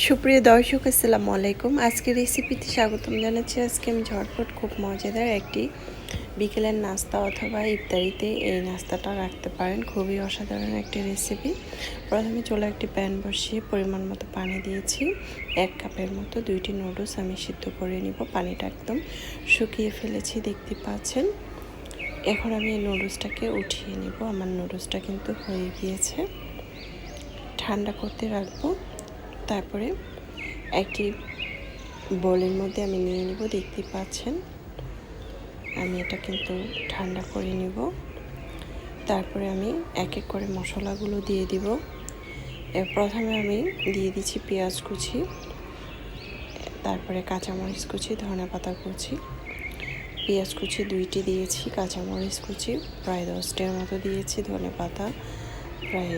সুপ্রিয় দর্শক, আসসালামু আলাইকুম। আজকের রেসিপিতে স্বাগতম জানাচ্ছি। আজকে আমি ঝটপট খুব মজাদার একটি বিকেলের নাস্তা অথবা ইফতারিতে এই নাস্তাটা রাখতে পারেন। খুবই অসাধারণ একটি রেসিপি। প্রথমে চুলায় একটি প্যান বসিয়ে পরিমাণ মতো পানি দিয়েছি। 1 কাপের মতো 2টি নুডলস আমি সিদ্ধ করে নিব। পানিটা একদম শুকিয়ে ফেলেছি, দেখতে পাচ্ছেন। এখন আমি এই নুডলসটাকে উঠিয়ে নিব। আমার নুডলসটা কিন্তু হয়ে গিয়েছে, ঠান্ডা করতে রাখবো। তারপরে একটি বোলের মধ্যে আমি নিয়ে নিব। দেখতে পাচ্ছেন আমি এটা কিন্তু ঠান্ডা করে নিব। তারপরে আমি এক এক করে মশলাগুলো দিয়ে দিব। প্রথমে আমি দিয়ে দিচ্ছি পেঁয়াজ কুচি, তারপরে কাঁচামরিচ কুচি, ধনেপাতা কুচি। পেঁয়াজ কুচি 2টি দিয়েছি, কাঁচামরিচ কুচি প্রায় 10টার মতো দিয়েছি, ধনেপাতা প্রায়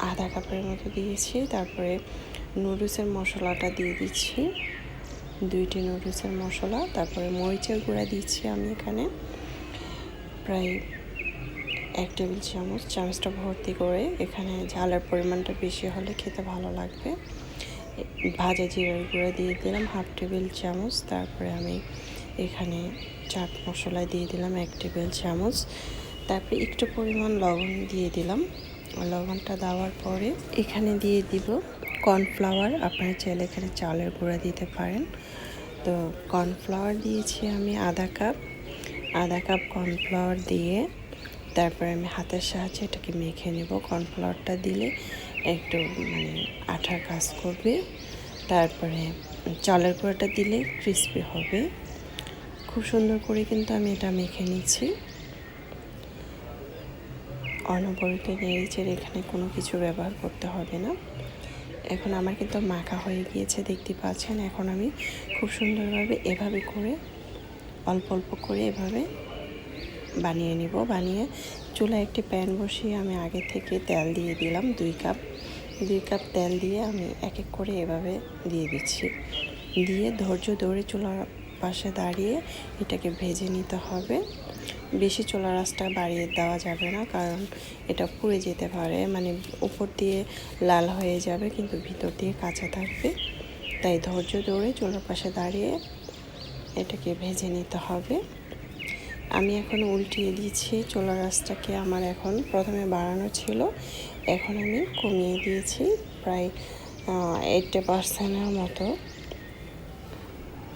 আধা কাপের মতো দিয়েছি। তারপরে নুডলসের মশলাটা দিয়ে দিচ্ছি, 2টি নুডলসের মশলা। তারপরে মরিচের গুঁড়া দিচ্ছি আমি এখানে প্রায় 1 টেবিল চামচ, চামচটা ভর্তি করে। এখানে ঝালের পরিমাণটা বেশি হলে খেতে ভালো লাগবে। ভাজা জিরার গুঁড়া দিয়ে দিলাম 1/2 টেবিল চামচ। তারপরে আমি এখানে চাট মশলা দিয়ে দিলাম 1 টেবিল চামচ। তারপরে একটু পরিমাণ লবণ দিয়ে দিলাম। লবণটা দেওয়ার পরে এখানে দিয়ে দিব কর্নফ্লাওয়ার। আপনারা চাইলে এখানে চালের গুঁড়া দিতে পারেন। তো কর্নফ্লাওয়ার দিয়েছি আমি আধা কাপ কর্নফ্লাওয়ার দিয়ে তারপরে আমি হাতের সাহায্যে এটাকে মেখে নেব। কর্নফ্লাওয়ারটা দিলে একটু আঠার কাজ করবে। তারপরে চালের গুঁড়াটা দিলে ক্রিস্পি হবে। খুব সুন্দর করে কিন্তু আমি এটা মেখে নিচ্ছি। অনবরত নেড়েচেড়ে, এখানে কোনো কিছু ব্যবহার করতে হবে না। এখন আমার কিন্তু মাখা হয়ে গিয়েছে, দেখতে পাচ্ছেন। এখন আমি খুব সুন্দরভাবে এভাবে করে অল্প অল্প করে এভাবে বানিয়ে নিব। বানিয়ে চুলায় একটি প্যান বসিয়ে আমি আগে থেকে তেল দিয়ে দিলাম 2 কাপ তেল দিয়ে আমি এক এক করে এভাবে দিয়ে দিচ্ছি। দিয়ে ধৈর্য ধরে চুলার পাশে দাঁড়িয়ে এটাকে ভেজে নিতে হবে। বেশি চুলার আঁচটা বাড়িয়ে দেওয়া যাবে না, কারণ এটা পুড়ে যেতে পারে। উপর দিয়ে লাল হয়ে যাবে কিন্তু ভিতর দিয়ে কাঁচা থাকবে। তাই ধৈর্য ধরে চুলার পাশে দাঁড়িয়ে এটাকে ভেজে নিতে হবে। আমি এখন উল্টিয়ে দিচ্ছি। চুলার আঁচটাকে আমার এখন প্রথমে বাড়ানো ছিল, এখন আমি কমিয়ে দিয়েছি প্রায় 80% মতো।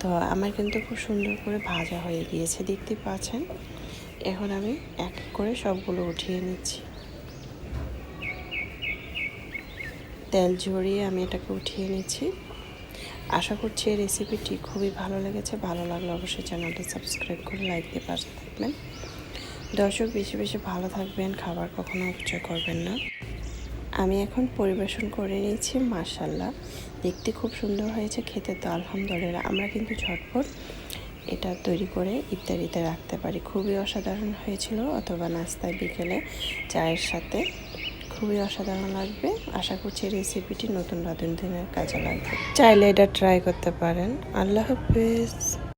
তো আমার কিন্তু খুব সুন্দর করে ভাজা হয়ে গিয়েছে, দেখতে পাচ্ছেন। এখন আমি এক এক করে সবগুলো উঠিয়ে নিচ্ছি। তেল ঝরিয়ে আমি এটাকে উঠিয়ে নিচ্ছি। আশা করছি এই রেসিপিটি খুবই ভালো লেগেছে। ভালো লাগলে অবশ্যই চ্যানেলটি সাবস্ক্রাইব করে লাইক দিয়ে পাশে থাকবেন। দর্শক, বেশি বেশি ভালো থাকবেন, খাবার কখনো অপচয় করবেন না। আমি এখন পরিবেশন করে নিয়েছি। মাশাআল্লাহ, দেখতে খুব সুন্দর হয়েছে, খেতে তো আলহামদুলিল্লাহ। আমরা কিন্তু ঝটপট এটা তৈরি করে ইফতারিতে রাখতে পারি। খুবই অসাধারণ হয়েছিল, অথবা নাস্তায় বিকেলে চায়ের সাথে খুবই অসাধারণ লাগবে। আশা করছি রেসিপিটি নতুন দিনের কাজে লাগবে। চাইলে এটা ট্রাই করতে পারেন। আল্লাহ হাফেজ।